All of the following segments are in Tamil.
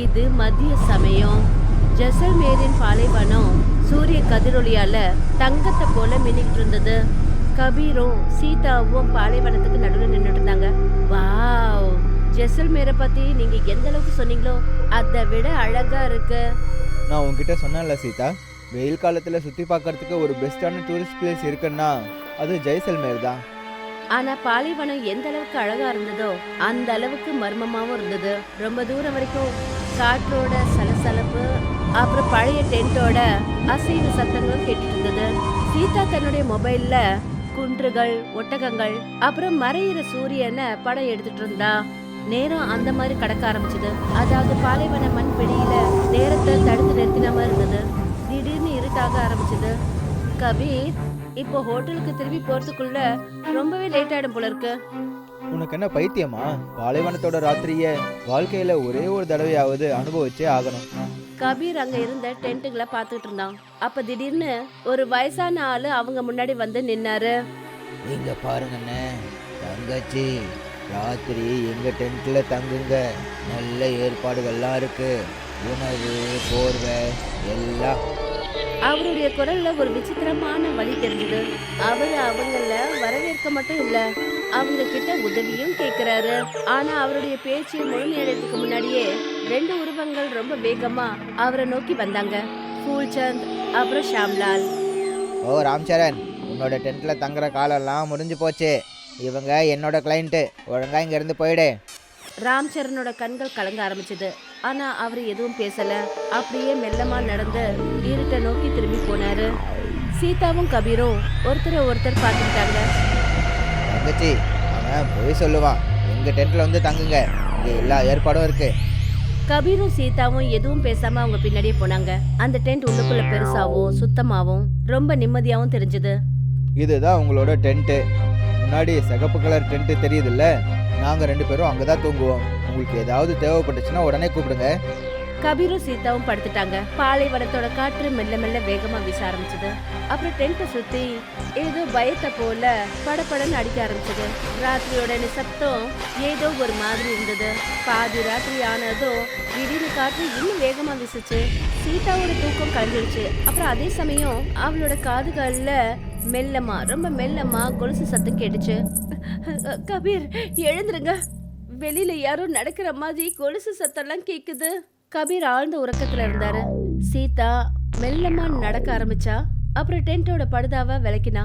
இது மதிய சமயம். ஜெசல்மேரின் பாலைவனம் சூரிய கதிரொளியால தங்கத்தை போல மின்னிட்டு இருந்தது. கபீரும் சீதாவும் பாலைவனத்துக்கு நடுவில் நின்றுட்டு இருந்தாங்க. வாவ், ஜெசல்மேரை பத்தி நீங்க எந்த அளவுக்கு சொன்னீங்களோ அதை விட அழகா இருக்கு. நான் உங்ககிட்ட சொன்னேன்ல சீதா, வெயில் காலத்தில் சுற்றி பார்க்கறதுக்கு ஒரு பெஸ்ட்டான டூரிஸ்ட் பிளேஸ் இருக்குன்னா அது ஜெய்சல்மேர் தான். ஆனா பாலைவனம் எந்த அளவுக்கு அழகா இருந்ததோ அந்த அளவுக்கு மர்மமாவும் இருந்தது. ரொம்ப தூரம் வரைக்கும் காற்றோட சலசலப்பு, அப்புறம் பழைய டென்ட்டோட அசைவு சத்தங்களும் கேட்டுட்டு இருந்தது. சீதா தன்னுடைய மொபைல்ல குன்றுகள், ஒட்டகங்கள், அப்புறம் மறையிற சூரியனை படம் எடுத்துட்டு இருந்தா. நேரம் அந்த மாதிரி கடக்க ஆரம்பிச்சது. அதாவது பாலைவன மண் பிடியில நேரத்தை தடுத்து நிறுத்தின மாதிரி இருந்தது. திடீர்னு இருட்டாக ஆரம்பிச்சது. கபீர், இப்போ ஹோட்டலுக்கு திரும்பி போறதுக்குள்ள ரொம்பவே லேட் ஆயிடும் போல இருக்கு. உனக்கு என்ன பைத்தியமா? பாலைவனத்தோட ராத்திரிய வாழ்க்கையில ஒரே ஒரு தடவையாவது அனுபவிச்சே ஆகணும். கபீர் அங்க இருந்த டென்ட்டுகளை பார்த்துட்டு இருந்தான். அப்ப திடீர்னு ஒரு வயசான ஆளு அவங்க முன்னாடி வந்து நின்னாரு. இங்க பாருங்கண்ணே, தங்கச்சி, ராத்திரி எங்க டென்ட்ல தங்குங்க. நல்ல ஏற்பாடுகள்லாம் இருக்கு, உணவு, போர்வை எல்லாம். அவருடைய குரல்ல ஒரு விசித்திரமான வழி தெரிஞ்சது. அவரு அவங்கள வரவேற்க மட்டும் இல்ல, அவங்க கிட்ட உதவியும் கேக்குறாரு. ஆனா அவருடைய பேச்சு முழுமையடைறதுக்கு முன்னாடியே ரெண்டு உருவங்கள் ரொம்ப வேகமா அவரை நோக்கி வந்தாங்க. ஃபூல்சந்த் அப்புறம் ஷாம்லால். ஓ ராம்சரண், உன்னோட டென்ட்ல தங்குற காலெல்லாம் முடிஞ்சு போச்சு. இவங்க என்னோட கிளைண்ட்டு, ஒழுங்கா இங்க இருந்து போயிடு. ராம்சரனோட கண்கள் கலங்க ஆரம்பிச்சது. ஆனா அவர் எதுவும் பேசல. அப்படியே மெல்லமா நடந்து இருட்டை நோக்கி திரும்பி போனாரு. சீதாவும் கபீரும் ஒருத்தர் பார்த்துக்கிட்டாங்க. தங்கச்சி, அவன் போய் சொல்லுவான். எங்க டென்ட்ல வந்து தங்குங்க, இங்க எல்லா ஏற்பாடும் இருக்கு. கபீரும் சீதாவும் எதுவும் பேசாம அவங்க பின்னாடியே போனாங்க. அந்த டென்ட் உள்ளுக்குள்ள பெருசாவும் சுத்தமாவும் ரொம்ப நிம்மதியாவும் தெரிஞ்சது. இதுதான் உங்களோட டென்ட்டு. முன்னாடி சிகப்பு கலர் டென்ட்டு தெரியுதுல்ல, நாங்கள் 2 பேரும் அங்கே தான் தூங்குவோம். உங்களுக்கு ஏதாவது தேவைப்பட்டுச்சுன்னா உடனே கூப்பிடுங்க. கபீரும் சீதாவும் படுத்துட்டாங்க. பாலைவனத்தோட காற்று மெல்ல மெல்ல வேகமா வீச ஆரம்பிச்சது. அப்புறம் டென்ட்டை சுத்தி ஏதோ பயத்தை போல படபடன்னு அடிக்க ஆரம்பிச்சது. ராத்திரியோட நிசப்தம் ஏதோ ஒரு மாதிரி இருந்தது. பாதி ராத்திரி ஆனதும் திடீர்னு காற்று இன்னும் வேகமா வீசுச்சு. சீதாவோட தூக்கம் கலந்துருச்சு. அப்புறம் அதே சமயம் அவளோட காதுகள்ல மெல்லமா, ரொம்ப மெல்லமா கொலுசு சத்தம் கேட்டுச்சு. கபீர், எழுந்துருங்க, வெளியில யாரோ நடக்கிற மாதிரி கொலுசு சத்தம்லாம் கேக்குது. கபீர் ஆழ்ந்த உறக்கத்துல இருந்தாரு. சீதா மெல்லமா நடக்க ஆரம்பிச்சா. அப்புறம் டென்ட்டோட படுதாவை விளக்கினா.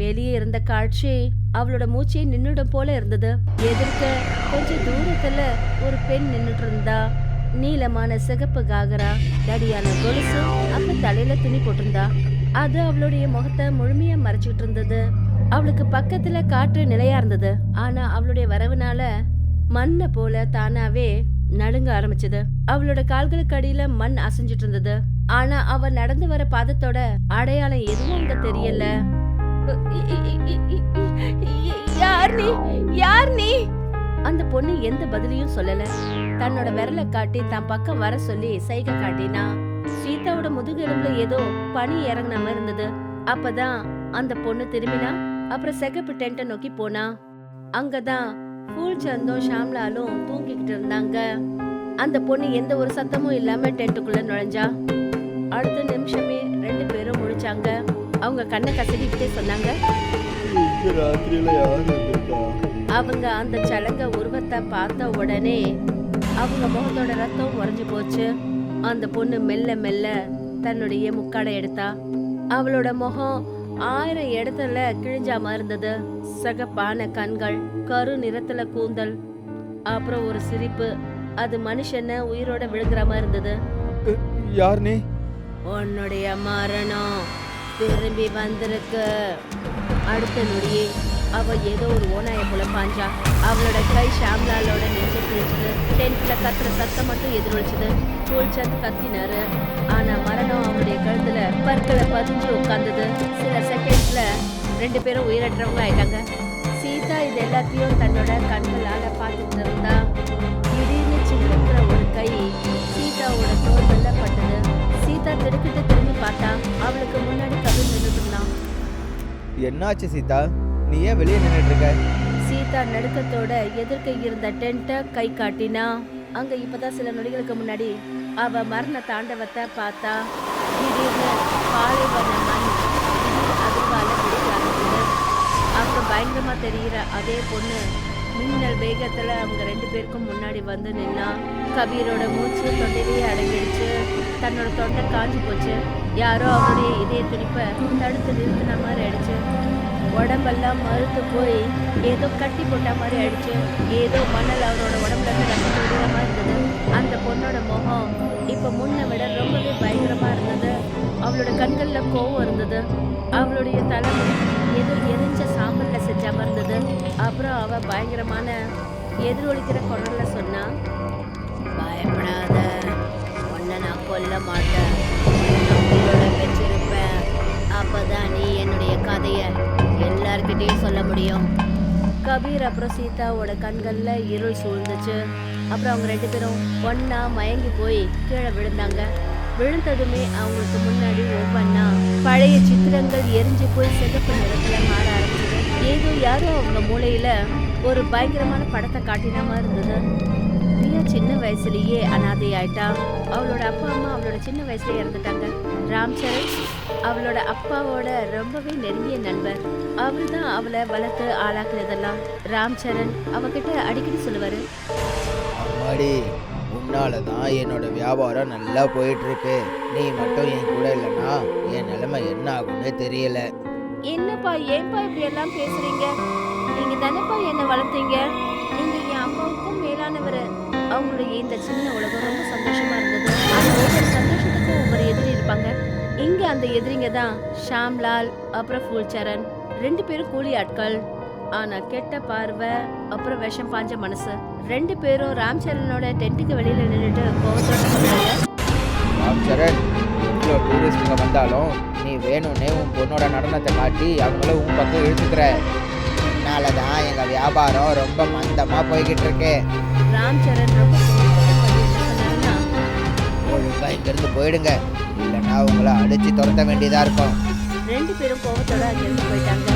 வெளியே இருந்த காட்சி அவளோட மூச்சை நின்னுடும் போல இருந்தது. எதிர்க்க கொஞ்சம் தூரத்துல ஒரு பெண் நின்னுட்டு இருந்தா. நீளமான சிகப்பு காகரா, தடியான கொலுசு, அப்புறம் தலையில துணி போட்டிருந்தா. அது அவளுடைய முகத்தை முழுமையா மறைச்சிட்டு இருந்தது. அவளுக்கு பக்கத்துல காற்று நிலையா இருந்தது. ஆனா அவளுடைய வரவுனால மண்ணை போல தானாவே நடுங்க ஆரம்பிச்சது. அவளோட கால்களுக்கு அடியில மண் அசைஞ்சிட்டு இருந்தது. ஆனா அவ நடந்து வர பாதத்தோட அடையாளம் எதுவும் அங்க தெரியல. யார் நீ? அந்த பொண்ணு எந்த பதிலையும் சொல்லல. தன்னோட விரலை காட்டி தான் பக்கம் வர சொல்லி சைகை காட்டினா. சீதாவோட முதுகெலும்புல ஏதோ பனி இறங்கின மாதிரி இருந்தது. அப்பதான் அந்த பொண்ணு திரும்பினா. அப்புறம் சிகப்பு டென்ட்டை நோக்கி போனா. அங்கதான் ஃபூல்சந்தும் ஷாம்லாலும் தூங்கிக்கிட்டு இருந்தாங்க. அந்த பொண்ணு எந்த ஒரு சத்தமும் இல்லாம டென்ட்டுக்குள்ள நுழைஞ்சா. அடுத்த நிமிஷமே 2 பேரும் முழிச்சாங்க. அவங்க கண்ணை கசடிக்கிட்டே சொன்னாங்க, அவங்க அந்த சலங்க உருவத்தை பார்த்த உடனே அவங்க முகத்தோட ரத்தம் உறைஞ்சு போச்சு. அந்த பொண்ணு மெல்ல மெல்ல தன்னுடைய முக்காடை எடுத்தா. அவளோட முகம் 1000 இடத்துல கிழிஞ்சாம இருந்தது. சகப்பான கண்கள், கரு நிறத்துல கூந்தல், அப்புறம் ஒரு சிரிப்பு. அது மனுஷனை உயிரோட விழுங்குற மாதிரி இருந்தது. யார் நீ? உன்னுடைய மரணம் திரும்பி வந்திருக்கு. அடுத்த நொடியே அவ ஏதோ ஒரு ஓநாய போல பாஞ்சா. அவளோட கை ஷாம்லாலோட நெஞ்ச கிழிச்சது. டென்ட்ல கத்துற சத்தம் மட்டும் எதிரொலிச்சது. ஃபூல்சந்த் கத்தினாரு. ஆனா மரணம் அவனுடைய கழுத்துல பற்களை பதிஞ்சு உட்கார்ந்தது. சில செகண்ட்ஸ்ல 2 பேரும் உயிரற்றவங்க ஆயிட்டாங்க. சீதா இது எல்லாத்தையும் தன்னோட கண்களால பார்த்துட்டு இருந்தா. திடீர்னு சில்லுங்கிற ஒரு கை சீதாவோட தோல் வெல்லப்பட்டது. சீதா திடுக்கிட்டு திரும்பி பார்த்தா. அவளுக்கு முன்னாடி கபீர் நின்றுட்டு இருந்தான். என்னாச்சு சீதா, நீ ஏன் வெளியே நின்றுட்டு இருக்க? சீதா நடுக்கத்தோட எதிர்க்க இருந்த டென்ட்டை கை காட்டினா. அங்க இப்பதான் சில நொடிகளுக்கு முன்னாடி அவ மரண தாண்டவத்தை பார்த்தா. திடீர்னு பாலைவன மண் திடீர் அதிர்வால வெடிக்க ஆரம்பிச்சது. அப்புறம் பயங்கரமா தெரியிற அதே பொண்ணு மின்னல் வேகத்துல அவங்க 2 பேருக்கும் முன்னாடி வந்து நின்னா. கபீரோட மூச்சு தொண்டையிலேயே அடங்கிடுச்சு. தன்னோட தொண்டை காஞ்சி போச்சு. யாரோ அவருடைய இதய துடிப்பை தடுத்து நிறுத்தின மாதிரி ஆயிடுச்சு. உடம்பெல்லாம் மறுத்து போய் ஏதோ கட்டி போட்ட மாதிரி ஆயிடுச்சு. ஏதோ மணல் அவரோட உடம்புல இருந்து ரத்தம் விடுற மாதிரி இருந்தது. அந்த பொண்ணோட முகம் இப்ப முன்ன விட ரொம்பவே பயங்கரமா இருந்தது. அவளோட கண்கள்ல கோவம் இருந்தது. அவளுடைய தலைமுடி ஏதோ எரிஞ்ச சாம்பல்ல செஞ்ச மாதிரி இருந்தது. அப்புறம் அவ பயங்கரமான எதிரொலிக்கிற குரல்ல சொன்னா, பயப்படாத, உன்னை நான் கொல்ல மாட்டேன், நான் உயிரோட வச்சிருப்பேன். அப்பதான் நீ என்னுடைய கதைய எல்லார்கிட்டயும் சொல்ல முடியும். கபீர் அப்புறம் சீதாவோட கண்கள்ல இருள் சூழ்ந்துச்சு. அப்புறம் அவங்க 2 பேரும் ஒன்னா மயங்கி போய் கீழே விழுந்தாங்க. விழுந்ததுமே அவங்களுக்கு முன்னாடி ஒவ்வொன்னா பழைய சித்திரங்கள் எரிஞ்சு போய் சிகப்பு நிறத்துல மாற ஆரம்பிச்சது. ஏதோ யாரோ அவங்க மூளையில ஒரு பயங்கரமான படத்தை காட்டின மாதிரி இருந்தது. ரியா சின்ன வயசுலயே அனாதை ஆயிட்டா. அவளோட அப்பா அம்மா அவளோட சின்ன வயசுல இறந்துட்டாங்க. ராம்சரண் அவளோட அப்பாவோட ரொம்பவே நெருங்கிய நண்பர். அவர்தான் அவளை வளர்த்து ஆளாக்குனதெல்லாம். ராம்சரண் அவகிட்ட அடிக்கடி சொல்லுவாரு, அம்மாடி, உன்னால தான் என்னோட வியாபாரம் நல்லா போயிட்டு இருக்கு. நீ மட்டும் என் கூட இல்லைன்னா என் நிலைமை என்ன ஆகும்னு தெரியல. என்னப்பா ஏன்பா இப்படி எல்லாம் பேசுறீங்க? நீங்க தானேப்பா என்ன வளர்த்தீங்க. நீங்க என் அம்மாவுக்கும் மேலானவர். அவங்களுடைய இந்த சின்ன உலகம் ரொம்ப சந்தோஷமா இருந்தது. ஆனா ஒவ்வொரு சந்தோஷத்துக்கும் ஒவ்வொரு எதிரி இருப்பாங்க. இங்க அந்த எதிரிங்க தான் ஷாம்லால் அப்புறம் ஃபூல்சரண். 2 பேரும் கூலி ஆட்கள். ஆனா கெட்ட பார்வை அப்புறம் விஷம் பாஞ்ச மனசு. 2 பேரும் ராம்சரனோட டென்ட்டுக்கு வெளியில நின்றுட்டு கோவத்தோட சொன்னாங்க, ராம்சரண், எவ்வளோ டூரிஸ்டுங்க வந்தாலும் நீ வேணும்னே உன் பொண்ணோட நடனத்தை காட்டி அவங்கள உன் பக்கம் இழுத்துக்கிற. அதனால தான் எங்கள் வியாபாரம் ரொம்ப மந்தமாக போய்கிட்டு இருக்கு. ராம்சரண் ரொம்ப கோவத்தோட வந்து என்ன சொன்னாருன்னா, ஒழுங்கா இங்கிருந்து போயிடுங்க, இல்லைன்னா உங்களை அடிச்சு துரத்த வேண்டியதாக இருக்கும். 2 பேரும் கோவத்தோட அங்கிருந்து போயிட்டாங்க.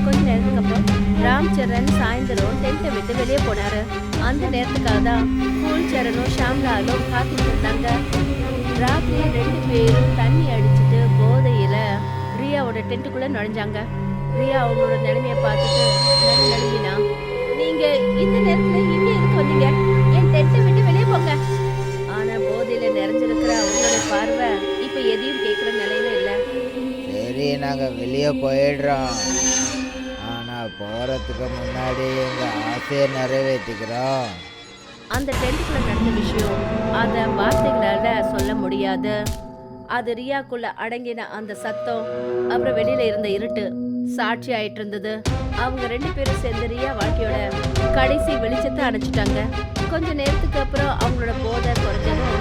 கொஞ்ச நேரத்துக்கு அப்புறம் ராம்சரண் சாயந்தரம் டென்ட்டை விட்டு வெளியே போனாரு. அந்த நேரத்துக்காக தான் ஃபூல்சரனும் ஷாம்லாலும் காத்துட்டு இருந்தாங்க. ராத்திரி 2 பேரும் தண்ணி அடிச்சுட்டு போதையில ரியாவோட டென்ட்டுக்குள்ள நுழைஞ்சாங்க. ரியா அவங்களோட நிலைமைய பார்த்துட்டு நடுநடுங்கினா, நீங்க இந்த நேரத்துல இங்க எதுக்கு வந்தீங்க? என் டென்ட்டை விட்டு வெளியே போங்க. ஆனா போதையில நிறைஞ்சிருக்கிற அவங்களோட பார்வை இப்ப எதையும் கேட்கிற நிலையில இல்ல. சரி, நாங்கள் வெளியே போயிடுறோம். ஆனால் போகிறதுக்கு முன்னாடி எங்கள் ஆசையை நிறைவேற்றிக்கிறோம். அந்த டென்ட்டுக்குள்ள நடந்த விஷயம் அத வார்த்தைகளால சொல்ல முடியாது. அது ரியாக்குள்ள அடங்கின அந்த சத்தம் அப்புறம் வெளியில இருந்த இருட்டு சாட்சி ஆயிட்டு இருந்தது. அவங்க 2 பேரும் சேர்ந்து ரியா வாழ்க்கையோட கடைசி வெளிச்சத்தை அணைச்சிட்டாங்க. கொஞ்ச நேரத்துக்கு அப்புறம் அவங்களோட போதை குறைஞ்சதும்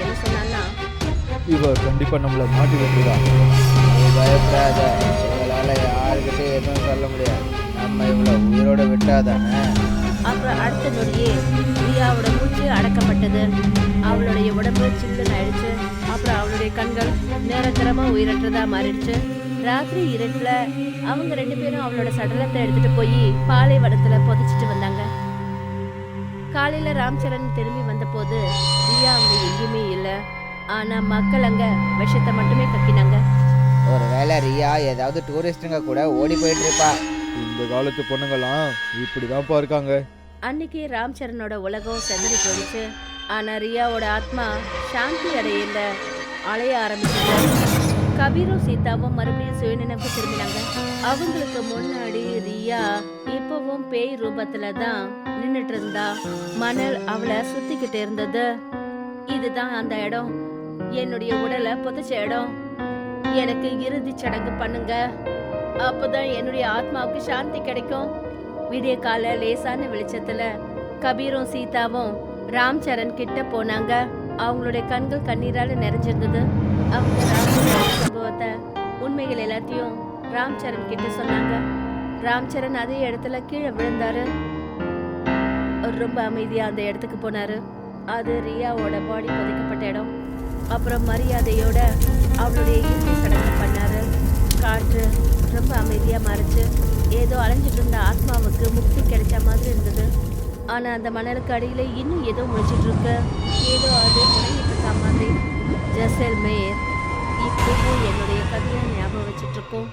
என்ன சொன்னான்னா, இவ கண்டிப்பா நம்மள மாட்டி விட்டுதா. பயப்படாத, இவளால யாருக்கிட்ட எதுவும் சொல்ல முடியாது. நம்ம இவளை உயிரோட விட்டாதானே. அப்புறம் அடுத்த நொடியே ரியாவோட மூச்சு அடக்கப்பட்டது. அவளுடைய உடம்பு சில்லுன்னு ஆயிடுச்சு. அப்புறம் அவளுடைய கண்கள் நிரந்தரமா உயிரற்றதா மாறிடுச்சு. ராத்திரி இருட்டுல அவங்க 2 பேரும் அவளோட சடலத்தை எடுத்துட்டு போய் பாலைவனத்துல புதைச்சிட்டு வந்தாங்க. காலையில ராம்சரண் திரும்பி வந்த போது ரியா அங்க எங்கேயுமே இல்ல. ஆனா மக்கள் அங்க விஷத்தை மட்டுமே கக்கினாங்க. ஒருவேளை ரியா ஏதாவது டூரிஸ்டுங்க கூட ஓடி போயிட்டு இருப்பா. இந்த காலத்து பொண்ணுங்களாம் இப்படிதான்ப்பா இருக்காங்க. அன்னைக்கு ராம்சரணோட உலகம் செதறி போயிடுச்சு. ஆனா ரியாவோட ஆத்மா சாந்தி அடையில அலைய ஆரம்பிச்சது. கபீரும் சீதாவும் மறுபடியும் சுயநினைவு திரும்பினாங்க. அவங்களுக்கு முன்னாடி ரியா இப்பவும் பேய் ரூபத்துல தான் நின்னுட்டு இருந்தா. மணல் அவளை சுத்திக்கிட்டு இருந்தது. இதுதான் அந்த இடம், என்னுடைய உடலை புதைச்ச இடம். எனக்கு இறுதி சடங்கு பண்ணுங்க, அப்பதான் என்னுடைய ஆத்மாவுக்கு சாந்தி கிடைக்கும். விடிய கால லேசான வெளிச்சத்துல கபீரும் சீதாவும் ராம்சரண் கிட்ட போனாங்க. அவங்களுடைய கண்கள் கண்ணீரால நிறைஞ்சிருந்தது. அவங்க ராம்சரண் சம்பவத்தை உண்மைகள் எல்லாத்தையும் ராம்சரண் கிட்ட சொன்னாங்க. ராம்சரண் அதே இடத்துல கீழே விழுந்தாரு. ரொம்ப அமைதியா அந்த இடத்துக்கு போனாரு. அது ரியாவோட பாடி புதைக்கப்பட்ட இடம். அப்புறம் மரியாதையோட அவளுடைய இறுதி சடங்கு பண்ணாரு. காற்று ரொம்ப அமைதியா மாறிச்சு. ஏதோ அலைஞ்சிட்டு இருந்த ஆத்மாவுக்கு முக்தி கிடைச்ச மாதிரி இருந்தது. ஆனா அந்த மணலுக்கு அடியில இன்னும் ஏதோ முழிச்சிட்டு இருக்கு. ஏதோ அது முழங்கிட்டு இருக்க மாதிரி. ஜெசல்மேர் இப்பவும் என்னுடைய கதையை ஞாபகம் வச்சிட்டு இருக்கோம்.